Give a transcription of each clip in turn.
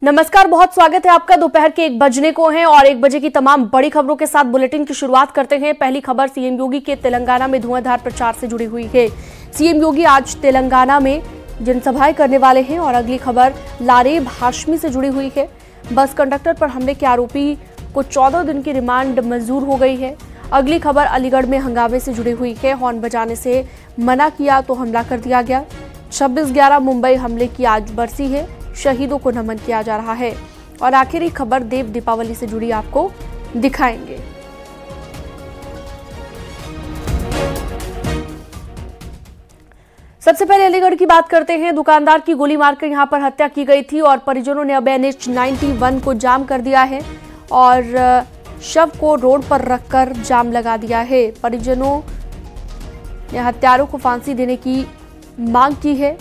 नमस्कार, बहुत स्वागत है आपका। दोपहर के 1 बजने को है और 1 बजे की तमाम बड़ी खबरों के साथ बुलेटिन की शुरुआत करते हैं। पहली खबर सीएम योगी के तेलंगाना में धुआंधार प्रचार से जुड़ी हुई है। सीएम योगी आज तेलंगाना में जनसभाएं करने वाले हैं और अगली खबर लारेब हाशमी से जुड़ी हुई है। बस कंडक्टर पर हमले के आरोपी को 14 दिन की रिमांड मंजूर हो गई है। अगली खबर अलीगढ़ में हंगामे से जुड़ी हुई है। हॉर्न बजाने से मना किया तो हमला कर दिया गया। 26/11 मुंबई हमले की आज बरसी है। शहीदों को नमन किया जा रहा है। और आखिरी खबर देव दीपावली से जुड़ी आपको दिखाएंगे। सबसे पहले अलीगढ़ की बात करते हैं। दुकानदार की गोली मारकर यहां पर हत्या की गई थी और परिजनों ने अब NH 91 को जाम कर दिया है और शव को रोड पर रखकर जाम लगा दिया है। परिजनों ने हत्यारों को फांसी देने की मांग की है।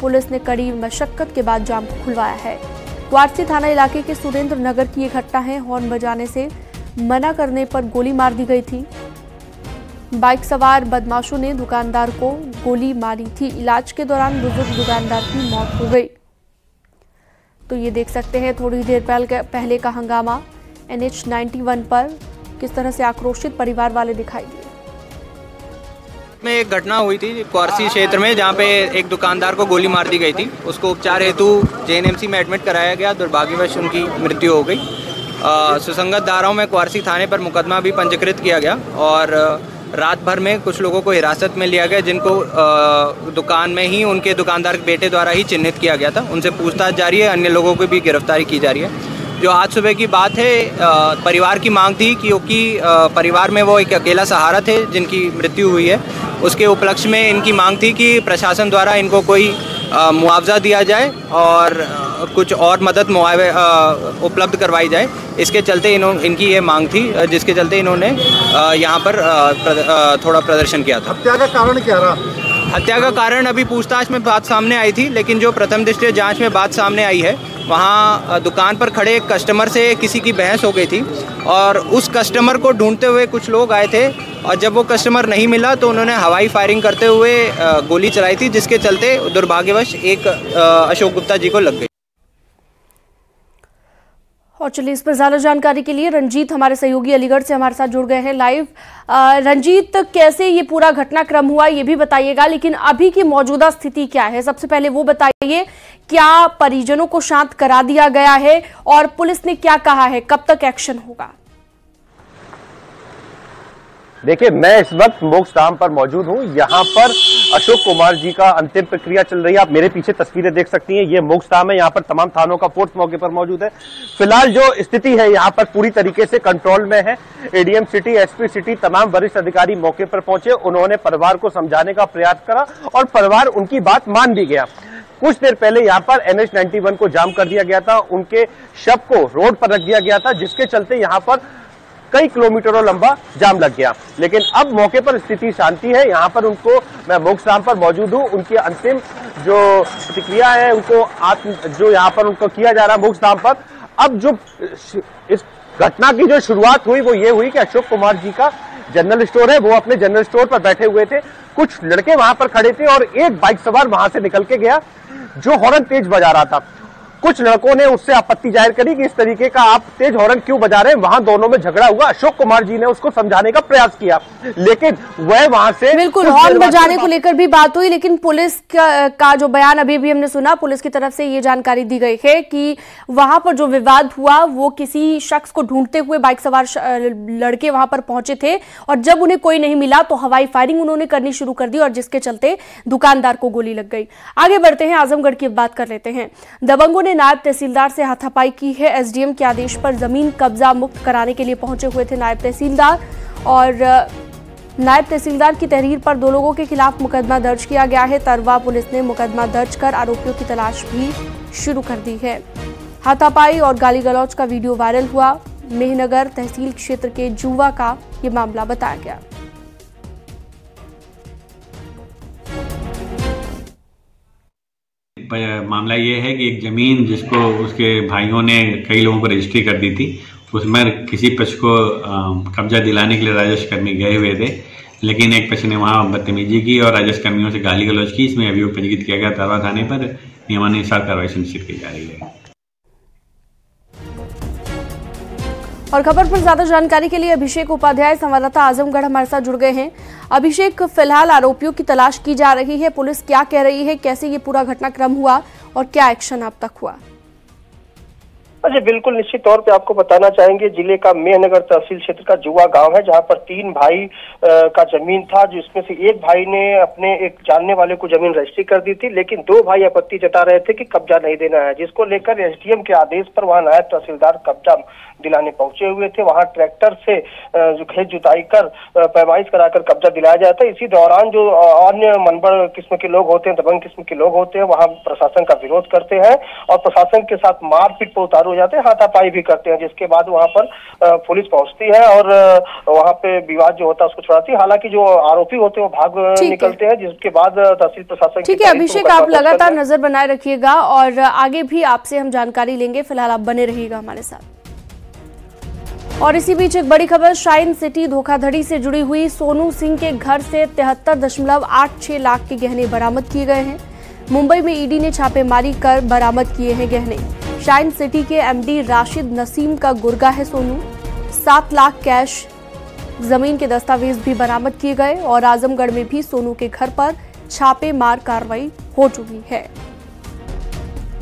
पुलिस ने कड़ी मशक्कत के बाद जाम को खुलवाया है। क्वारसी थाना इलाके के सुरेंद्र नगर की ये घटना है। हॉर्न बजाने से मना करने पर गोली मार दी गई थी। बाइक सवार बदमाशों ने दुकानदार को गोली मारी थी। इलाज के दौरान बुजुर्ग दुकानदार की मौत हो गई। तो ये देख सकते हैं थोड़ी देर पहले का हंगामा NH 91 पर किस तरह से आक्रोशित परिवार वाले दिखाई दिए। में एक घटना हुई थी क्वारसी क्षेत्र में, जहां पे एक दुकानदार को गोली मार दी गई थी। उसको उपचार हेतु JNMC में एडमिट कराया गया। दुर्भाग्यवश उनकी मृत्यु हो गई। सुसंगत धाराओं में क्वारसी थाने पर मुकदमा भी पंजीकृत किया गया और रात भर में कुछ लोगों को हिरासत में लिया गया, जिनको दुकान में ही उनके दुकानदार के बेटे द्वारा ही चिन्हित किया गया था। उनसे पूछताछ जारी है। अन्य लोगों की भी गिरफ्तारी की जा रही है। जो आज सुबह की बात है, परिवार की मांग थी क्योंकि परिवार में वो एक अकेला सहारा थे जिनकी मृत्यु हुई है। उसके उपलक्ष्य में इनकी मांग थी कि प्रशासन द्वारा इनको कोई मुआवजा दिया जाए और कुछ और मदद उपलब्ध करवाई जाए। इसके चलते इनकी ये मांग थी, जिसके चलते इन्होंने यहाँ पर थोड़ा प्रदर्शन किया था। हत्या का कारण क्या रहा? हत्या का कारण अभी पूछताछ में बात सामने आई थी, लेकिन जो प्रथम दृष्टया जांच में बात सामने आई है, वहाँ दुकान पर खड़े एक कस्टमर से किसी की बहस हो गई थी और उस कस्टमर को ढूंढते हुए कुछ लोग आए थे और जब वो कस्टमर नहीं मिला तो उन्होंने हवाई फायरिंग करते हुए गोली चलाई थी, जिसके चलते दुर्भाग्यवश एक अशोक गुप्ता जी को लग गई। और चलिए, इस पर ज्यादा जानकारी के लिए रंजीत हमारे सहयोगी अलीगढ़ से हमारे साथ जुड़ गए हैं लाइव। रंजीत, कैसे ये पूरा घटनाक्रम हुआ ये भी बताइएगा, लेकिन अभी की मौजूदा स्थिति क्या है? सबसे पहले वो बताइए, क्या परिजनों को शांत करा दिया गया है और पुलिस ने क्या कहा है, कब तक एक्शन होगा? देखिए, मैं इस वक्त मोक्षधाम पर मौजूद हूँ। यहाँ पर अशोक कुमार जी का अंतिम प्रक्रिया चल रही है। आप मेरे पीछे तस्वीरें देख सकती हैं। ये मोक्षधाम है। यहाँ पर तमाम थानों का फोर्स मौके पर मौजूद है। फिलहाल जो स्थिति है यहाँ पर पूरी तरीके से कंट्रोल में है। ADM सिटी, SP सिटी, तमाम वरिष्ठ अधिकारी मौके पर पहुंचे। उन्होंने परिवार को समझाने का प्रयास करा और परिवार उनकी बात मान भी गया। कुछ देर पहले यहाँ पर NH 91 को जाम कर दिया गया था। उनके शव को रोड पर रख दिया गया था, जिसके चलते यहाँ पर कई किलोमीटरों लंबा जाम लग गया। लेकिन अब मौके पर स्थिति शांति है। यहाँ पर उनको, मैं मोक्षधाम पर मौजूद हूँ, उनकी अंतिम जो प्रतिक्रिया है उनको जो यहाँ पर उनको किया जा रहा है मोक्षधाम पर। अब जो इस घटना की जो शुरुआत हुई वो ये हुई कि अशोक कुमार जी का जनरल स्टोर है, वो अपने जनरल स्टोर पर बैठे हुए थे। कुछ लड़के वहां पर खड़े थे और एक बाइक सवार वहां से निकल के गया जो हॉर्न तेज बजा रहा था। कुछ लड़कों ने उससे आपत्ति जाहिर करी कि इस तरीके का आप तेज हॉर्न क्यों बजा रहे हैं। वहां दोनों में झगड़ा हुआ। अशोक कुमार जी ने उसको समझाने का प्रयास किया, लेकिन वह वहां से बिल्कुल हॉर्न बजाने को लेकर भी बात हुई, लेकिन पुलिस का जो बयान अभी भी हमने सुना, पुलिस की तरफ से ये जानकारी दी गई है कि वहां पर जो विवाद हुआ वो किसी शख्स को ढूंढते हुए बाइक सवार लड़के वहां पर पहुंचे थे और जब उन्हें कोई नहीं मिला तो हवाई फायरिंग उन्होंने करनी शुरू कर दी और जिसके चलते दुकानदार को गोली लग गई। आगे बढ़ते हैं, आजमगढ़ की बात कर लेते हैं। दबंगों ने नायब तहसीलदार से हाथापाई की है। SDM के आदेश पर जमीन कब्जा मुक्त कराने के लिए पहुंचे हुए थे नायब तहसीलदार और नायब तहसीलदार की तहरीर पर 2 लोगों के खिलाफ मुकदमा दर्ज किया गया है। तरवा पुलिस ने मुकदमा दर्ज कर आरोपियों की तलाश भी शुरू कर दी है। हाथापाई और गाली गलौज का वीडियो वायरल हुआ। मेहनगर तहसील क्षेत्र के जुवा का ये मामला बताया गया। मामला ये है कि एक जमीन जिसको उसके भाइयों ने कई लोगों को रजिस्ट्री कर दी थी, उसमें किसी पक्ष को कब्जा दिलाने के लिए राजस्व कर्मी गए हुए थे, लेकिन एक पक्ष ने वहां बदतमीजी की और राजस्व कर्मियों से गाली गलौज की। इसमें अभियोग पंजीकृत किया गया। तरवा थाने पर नियमानुसार कार्रवाई सुनिश्चित की जा रही है। और खबर पर ज्यादा जानकारी के लिए अभिषेक उपाध्याय संवाददाता आजमगढ़ हमारे साथ जुड़ गए हैं। अभिषेक, फिलहाल आरोपियों की तलाश की जा रही है, पुलिस क्या कह रही है, कैसे ये पूरा घटनाक्रम हुआ और क्या एक्शन अब तक हुआ? जी बिल्कुल, निश्चित तौर पे आपको बताना चाहेंगे, जिले का मेहनगर तहसील क्षेत्र का जुआ गांव है, जहां पर 3 भाई का जमीन था, जिसमें से एक भाई ने अपने एक जानने वाले को जमीन रजिस्ट्री कर दी थी, लेकिन 2 भाई आपत्ति जता रहे थे कि कब्जा नहीं देना है, जिसको लेकर एसडीएम के आदेश पर वहां नायब तहसीलदार कब्जा दिलाने पहुंचे हुए थे। वहां ट्रैक्टर से जो खेत जुताई कर पैमाइश कराकर कब्जा दिलाया जाता है। इसी दौरान जो अन्य मनबड़ किस्म के लोग होते हैं, दबंग किस्म के लोग होते हैं, वहां प्रशासन का विरोध करते हैं और प्रशासन के साथ मारपीट पर उतारू हो जाते हैं, हाथापाई भी करते हैं, जिसके बाद वहां पर पुलिस पहुंचती है और वहां पे विवाद जो होता है उसको छुड़ाती है। हालांकि जो आरोपी होते हैं वो भाग निकलते हैं, जिसके बाद तहसील प्रशासन। ठीक है अभिषेक, आप लगातार नजर बनाए रखिएगा और आगे भी आपसे हम जानकारी लेंगे, फिलहाल आप बने रहिएगा हमारे साथ। और इसी बीच एक बड़ी खबर, शाइन सिटी धोखाधड़ी से जुड़ी हुई सोनू सिंह के घर से 73.86 लाख के गहने बरामद किए गए हैं। मुंबई में ईडी ने छापेमारी कर बरामद किए हैं गहने। शाइन सिटी के एमडी राशिद नसीम का गुर्गा है सोनू। 7 लाख कैश, जमीन के दस्तावेज भी बरामद किए गए और आजमगढ़ में भी सोनू के घर पर छापेमार कार्रवाई हो चुकी है।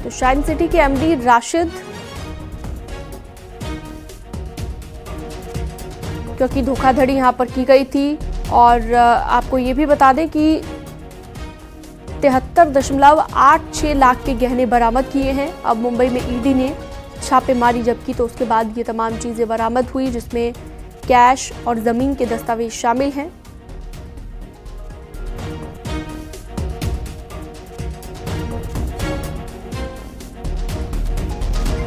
तो शाइन सिटी के एमडी राशिद, क्योंकि धोखाधड़ी यहां पर की गई थी और आपको ये भी बता दें कि 73.86 लाख के गहने बरामद किए हैं। अब मुंबई में ईडी ने छापेमारी जब की तो उसके बाद ये तमाम चीजें बरामद हुई, जिसमें कैश और जमीन के दस्तावेज शामिल हैं।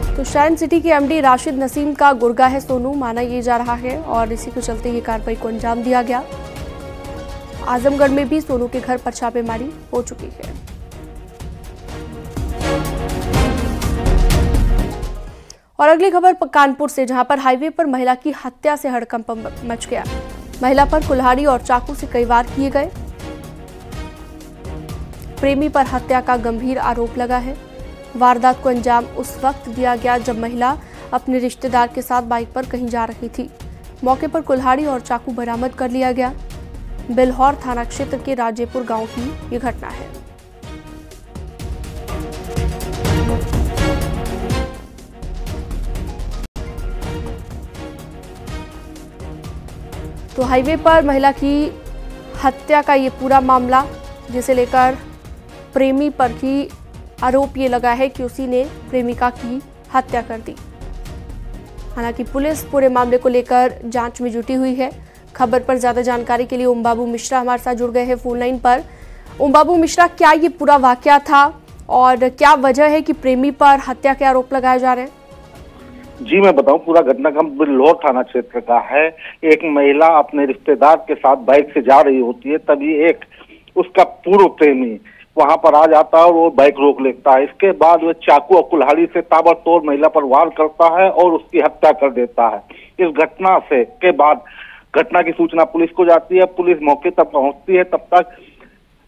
तो शाइन सिटी के एमडी राशिद नसीम का गुर्गा है सोनू, माना ये जा रहा है और इसी को चलते ये कार्रवाई को अंजाम दिया गया। आजमगढ़ में भी सोनू के घर पर छापेमारी हो चुकी है। और अगली खबर कानपुर से, जहां पर हाईवे पर महिला की हत्या से हड़कंप मच गया। महिला पर कुल्हाड़ी और चाकू से कई वार किए गए। प्रेमी पर हत्या का गंभीर आरोप लगा है। वारदात को अंजाम उस वक्त दिया गया जब महिला अपने रिश्तेदार के साथ बाइक पर कहीं जा रही थी। मौके पर कुल्हाड़ी और चाकू बरामद कर लिया गया। बिल्हौर थाना क्षेत्र के राजेपुर गांव की ये घटना है। तो हाईवे पर महिला की हत्या का ये पूरा मामला, जिसे लेकर प्रेमी पर ही आरोप ये लगा है कि उसी ने प्रेमिका की हत्या कर दी। हालांकि पुलिस पूरे मामले को लेकर जांच में जुटी हुई है। खबर पर ज्यादा जानकारी के लिए ओम बाबू मिश्रा हमारे साथ जुड़ गए हैं फोन लाइन पर। ओम बाबू मिश्रा, क्या ये पूरा वाकया था और क्या वजह है कि प्रेमी पर हत्या के आरोप लगाए जा रहे हैं? जी मैं बताऊं, पूरा घटनाक्रम बिल्हौर थाना क्षेत्र का है। एक महिला अपने रिश्तेदार के साथ बाइक से जा रही होती है, तभी एक उसका पूर्व प्रेमी वहां पर आ जाता है और वो बाइक रोक लेता है। इसके बाद वो चाकू और कुल्हाड़ी से ताबड़तोड़ महिला पर वार करता है और उसकी हत्या कर देता है। इस घटना से के बाद घटना की सूचना पुलिस को जाती है। पुलिस मौके तक पहुंचती है, तब तक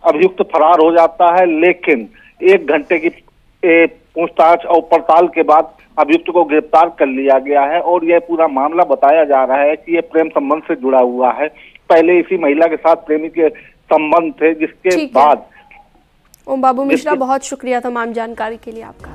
अभियुक्त फरार हो जाता है, लेकिन 1 घंटे की पूछताछ और पड़ताल के बाद अभियुक्त को गिरफ्तार कर लिया गया है। और यह पूरा मामला बताया जा रहा है कि यह प्रेम संबंध से जुड़ा हुआ है। पहले इसी महिला के साथ प्रेमी के संबंध थे, जिसके बाद। ओम बाबू मिश्रा, बहुत शुक्रिया तमाम जानकारी के लिए आपका।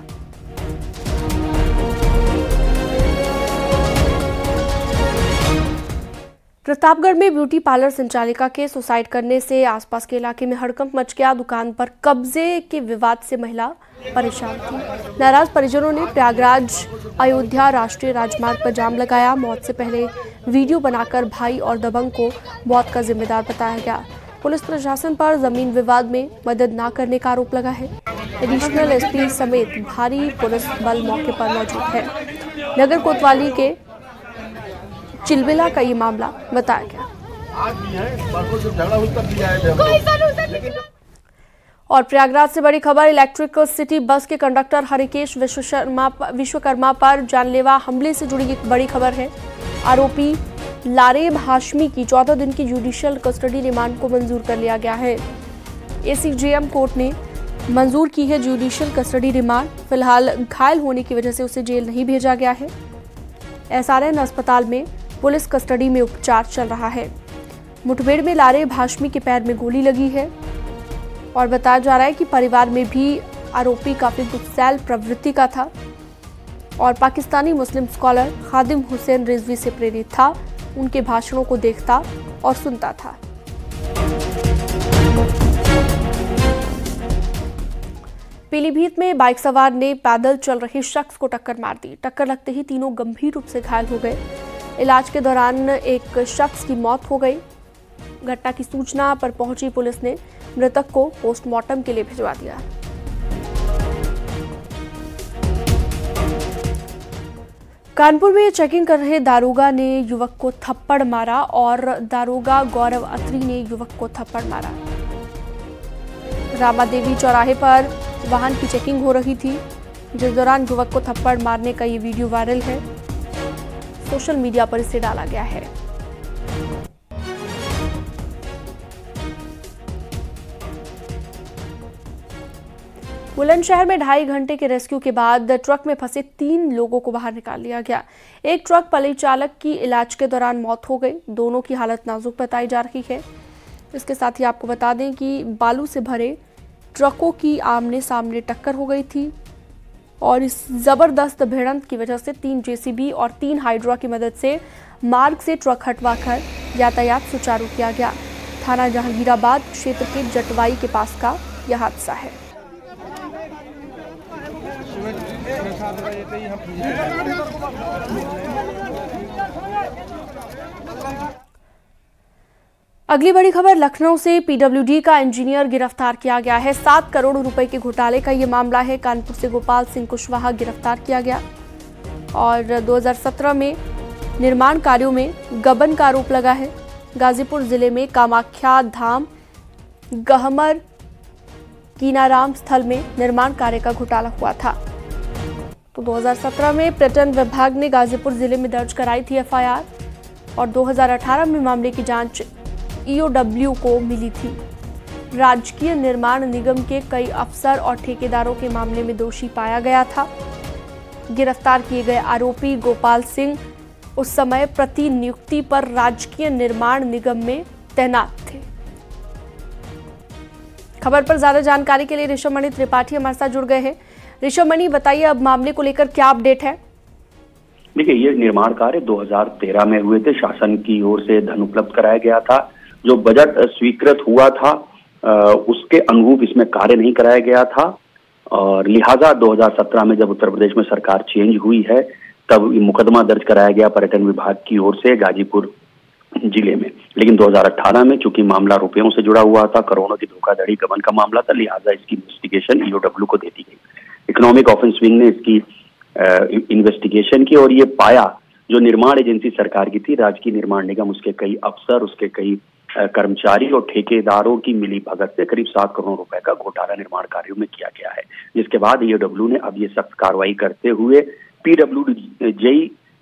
प्रतापगढ़ में ब्यूटी पार्लर संचालिका के सुसाइड करने से आसपास के इलाके में हड़कंप मच गया। दुकान पर कब्जे के विवाद से महिला परेशान थी। नाराज परिजनों ने प्रयागराज अयोध्या राष्ट्रीय राजमार्ग पर जाम लगाया। मौत से पहले वीडियो बनाकर भाई और दबंग को मौत का जिम्मेदार बताया गया। पुलिस प्रशासन पर जमीन विवाद में मदद न करने का आरोप लगा है। एडिशनल एसपी समेत भारी पुलिस बल मौके पर मौजूद है। नगर कोतवाली के चिलबिला का ये मामला बताया गया। और प्रयागराज से बड़ी खबर, इलेक्ट्रिक सिटी बस के कंडक्टर हरिकेश विश्वकर्मा पर जानलेवा हमले से जुड़ी एक बड़ी खबर है। आरोपी लारेब हाशमी की 14 दिन की जुडिशियल कस्टडी रिमांड को मंजूर कर लिया गया है। एसीजेएम कोर्ट ने मंजूर की है जुडिशियल कस्टडी रिमांड। फिलहाल घायल होने की वजह से उसे जेल नहीं भेजा गया है। SRN अस्पताल में पुलिस कस्टडी में उपचार चल रहा है। मुठभेड़ में लारे भाशमी के पैर में गोली लगी है और बताया जा रहा है कि परिवार में भी आरोपी काफी गुस्सैल प्रवृत्ति का था और पाकिस्तानी मुस्लिम स्कॉलर खादिम हुसैन रिजवी से प्रेरित था। उनके भाषणों को देखता और सुनता था। पीलीभीत में बाइक सवार ने पैदल चल रहे शख्स को टक्कर मार दी। टक्कर लगते ही तीनों गंभीर रूप से घायल हो गए। इलाज के दौरान एक शख्स की मौत हो गई। घटना की सूचना पर पहुंची पुलिस ने मृतक को पोस्टमार्टम के लिए भिजवा दिया। कानपुर में चेकिंग कर रहे दारोगा ने युवक को थप्पड़ मारा और दारोगा गौरव अत्री ने युवक को थप्पड़ मारा। रामादेवी चौराहे पर वाहन की चेकिंग हो रही थी, जिस दौरान युवक को थप्पड़ मारने का ये वीडियो वायरल है। सोशल मीडिया पर इसे डाला गया है। बुलंदशहर में 2.5 घंटे के रेस्क्यू के बाद ट्रक में फंसे 3 लोगों को बाहर निकाल लिया गया। एक ट्रक परिचालक की इलाज के दौरान मौत हो गई। दोनों की हालत नाजुक बताई जा रही है। इसके साथ ही आपको बता दें कि बालू से भरे ट्रकों की आमने सामने टक्कर हो गई थी और इस जबरदस्त भिड़ंत की वजह से 3 JCB और 3 हाइड्रा की मदद से मार्ग से ट्रक हटवाकर यातायात सुचारू किया गया। थाना जहांगीराबाद क्षेत्र के जटवाई के पास का यह हादसा है। अगली बड़ी खबर लखनऊ से PWD का इंजीनियर गिरफ्तार किया गया है। 7 करोड़ रुपए के घोटाले का ये मामला है। कानपुर से गोपाल सिंह कुशवाहा गिरफ्तार किया गया और 2017 में निर्माण कार्यों में गबन का आरोप लगा है। गाजीपुर जिले में कामाख्या धाम गहमर कीनाराम स्थल में निर्माण कार्य का घोटाला हुआ था। तो 2017 में पर्यटन विभाग ने गाजीपुर जिले में दर्ज कराई थी FIR और 2018 में मामले की जांच EOW को मिली थी। राजकीय निर्माण निगम के कई अफसर और ठेकेदारों के मामले में दोषी पाया गया था। गिरफ्तार किए गए आरोपी गोपाल सिंह उस समय प्रतिनियुक्ति पर राजकीय निर्माण निगम में तैनात थे। खबर पर ज्यादा जानकारी के लिए ऋषभमणि त्रिपाठी हमारे साथ जुड़ गए हैं। ऋषभमणि, बताइए अब मामले को लेकर क्या अपडेट है? देखिए, ये निर्माण कार्य 2013 में हुए थे। शासन की ओर से धन उपलब्ध कराया गया था। जो बजट स्वीकृत हुआ था उसके अनुरूप इसमें कार्य नहीं कराया गया था और लिहाजा 2017 में जब उत्तर प्रदेश में सरकार चेंज हुई है तब मुकदमा दर्ज कराया गया पर्यटन विभाग की ओर से गाजीपुर जिले में। लेकिन 2018 में चूंकि मामला रुपयों से जुड़ा हुआ था, करोड़ों की धोखाधड़ी गबन का मामला था, लिहाजा इसकी इन्वेस्टिगेशन EOW को दे दी गई। इकोनॉमिक ऑफेंस विंग ने इसकी इन्वेस्टिगेशन की और ये पाया जो निर्माण एजेंसी सरकार की थी, राजकीय निर्माण निगम, उसके कई अफसर, उसके कई कर्मचारी और ठेकेदारों की मिली भगत से करीब 7 करोड़ रुपए का घोटाला निर्माण कार्यों में किया गया है। जिसके बाद EOW ने अब ये सख्त कार्रवाई करते हुए PWD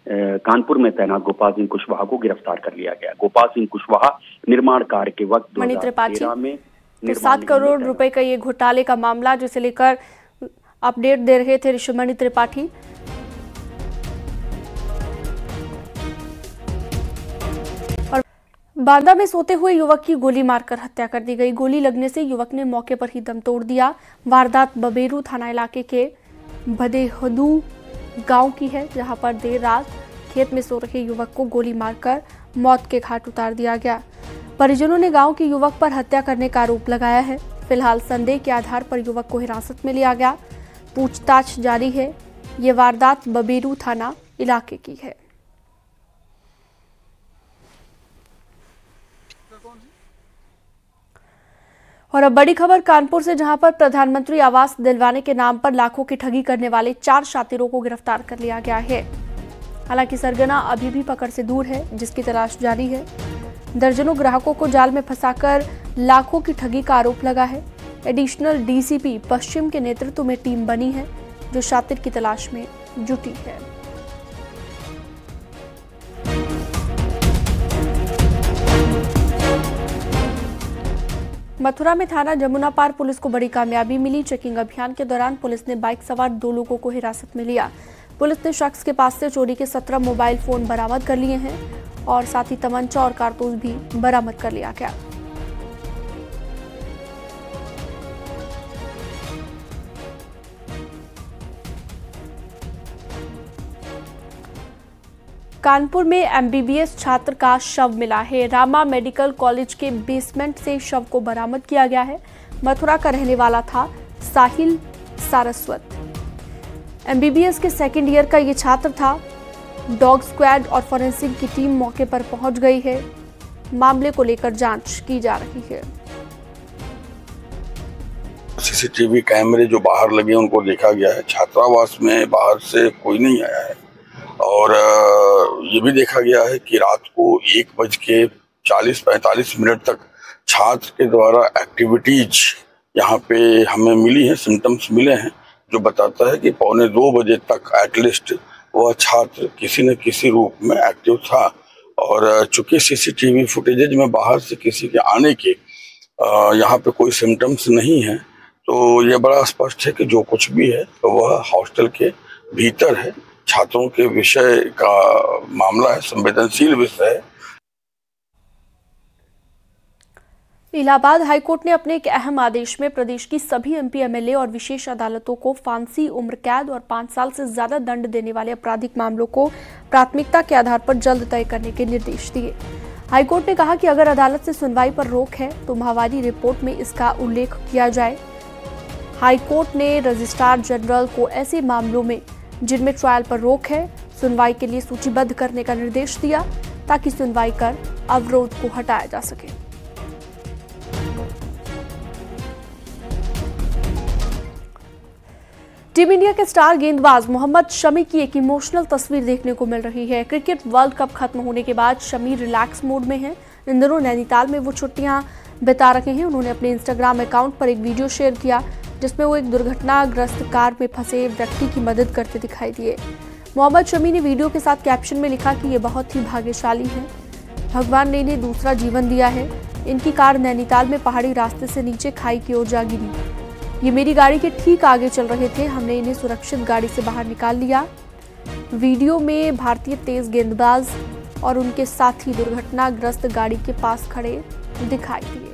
कानपुर में तैनात गोपाल सिंह कुशवाहा को गिरफ्तार कर लिया गया। गोपाल सिंह कुशवाहा निर्माण कार्य के वक्त 2013 में 7 करोड़ रुपए का ये घोटाले का मामला जिसे लेकर अपडेट दे रहे थे ऋषभमणि त्रिपाठी। और बांदा में सोते हुए युवक की गोली मारकर हत्या कर दी गई। गोली लगने से युवक ने मौके पर ही दम तोड़ दिया। वारदात बबेरू थाना इलाके के भदेहदू गांव की है, जहां पर देर रात खेत में सो रहे युवक को गोली मारकर मौत के घाट उतार दिया गया। परिजनों ने गांव के युवक पर हत्या करने का आरोप लगाया है। फिलहाल संदेह के आधार पर युवक को हिरासत में लिया गया। पूछताछ जारी है। ये वारदात बबेरू थाना इलाके की है। और अब बड़ी खबर कानपुर से, जहां पर प्रधानमंत्री आवास दिलवाने के नाम पर लाखों की ठगी करने वाले 4 शातिरों को गिरफ्तार कर लिया गया है। हालांकि सरगना अभी भी पकड़ से दूर है, जिसकी तलाश जारी है। दर्जनों ग्राहकों को जाल में फंसाकर लाखों की ठगी का आरोप लगा है। एडिशनल DCP पश्चिम के नेतृत्व में टीम बनी है जो शातिर की तलाश में जुटी है। मथुरा में थाना जमुना पार पुलिस को बड़ी कामयाबी मिली। चेकिंग अभियान के दौरान पुलिस ने बाइक सवार 2 लोगों को हिरासत में लिया। पुलिस ने शख्स के पास से चोरी के 17 मोबाइल फोन बरामद कर लिए हैं और साथ ही तमंचा और कारतूस भी बरामद कर लिया गया। कानपुर में एमबीबीएस छात्र का शव मिला है। रामा मेडिकल कॉलेज के बेसमेंट से शव को बरामद किया गया है। मथुरा का रहने वाला था साहिल सारस्वत। एमबीबीएस के सेकेंड ईयर का ये छात्र था। डॉग स्क्वाड और फॉरेंसिक की टीम मौके पर पहुंच गई है। मामले को लेकर जांच की जा रही है। सीसीटीवी कैमरे जो बाहर लगे उनको देखा गया है। छात्रावास में बाहर से कोई नहीं आया है और ये भी देखा गया है कि रात को 1:40-45 तक छात्र के द्वारा एक्टिविटीज यहाँ पे हमें मिली है, सिम्टम्स मिले हैं जो बताता है कि 1:45 बजे तक एटलीस्ट वह छात्र किसी न किसी रूप में एक्टिव था। और चूंकि सीसीटीवी फुटेजेज में बाहर से किसी के आने के यहाँ पे कोई सिम्टम्स नहीं है, तो यह बड़ा स्पष्ट है कि जो कुछ भी है वह हॉस्टल के भीतर है। छात्रों के विषय का मामला है, संवेदनशील विषय है। इलाहाबाद हाईकोर्ट ने अपने एक अहम आदेश में प्रदेश की सभी एमपी, एमएलए और विशेष अदालतों को फांसी, उम्र कैद और 5 साल से ज्यादा दंड देने वाले आपराधिक मामलों को प्राथमिकता के आधार पर जल्द तय करने के निर्देश दिए। हाईकोर्ट ने कहा कि अगर अदालत से सुनवाई पर रोक है तो माहवारी रिपोर्ट में इसका उल्लेख किया जाए। हाईकोर्ट ने रजिस्ट्रार जनरल को ऐसे मामलों में जिनमें ट्रायल पर रोक है, सुनवाई के लिए सूचीबद्ध करने का निर्देश दिया ताकि सुनवाई कर अवरोध को हटाया जा सके। टीम इंडिया के स्टार गेंदबाज मोहम्मद शमी की एक इमोशनल तस्वीर देखने को मिल रही है। क्रिकेट वर्ल्ड कप खत्म होने के बाद शमी रिलैक्स मोड में हैं। इन दिनों नैनीताल में वो छुट्टियां बिता रहे हैं। उन्होंने अपने इंस्टाग्राम अकाउंट पर एक वीडियो शेयर किया जिसमें वो एक दुर्घटनाग्रस्त कार में फंसे व्यक्ति की मदद करते दिखाई दिए। मोहम्मद शमी ने वीडियो के साथ कैप्शन में लिखा कि ये बहुत ही भाग्यशाली हैं, भगवान ने इन्हें दूसरा जीवन दिया है। इनकी कार नैनीताल में पहाड़ी रास्ते से नीचे खाई की ओर जा गिरी। ये मेरी गाड़ी के ठीक आगे चल रहे थे, हमने इन्हें सुरक्षित गाड़ी से बाहर निकाल लिया। वीडियो में भारतीय तेज गेंदबाज और उनके साथी दुर्घटनाग्रस्त गाड़ी के पास खड़े दिखाई दिए।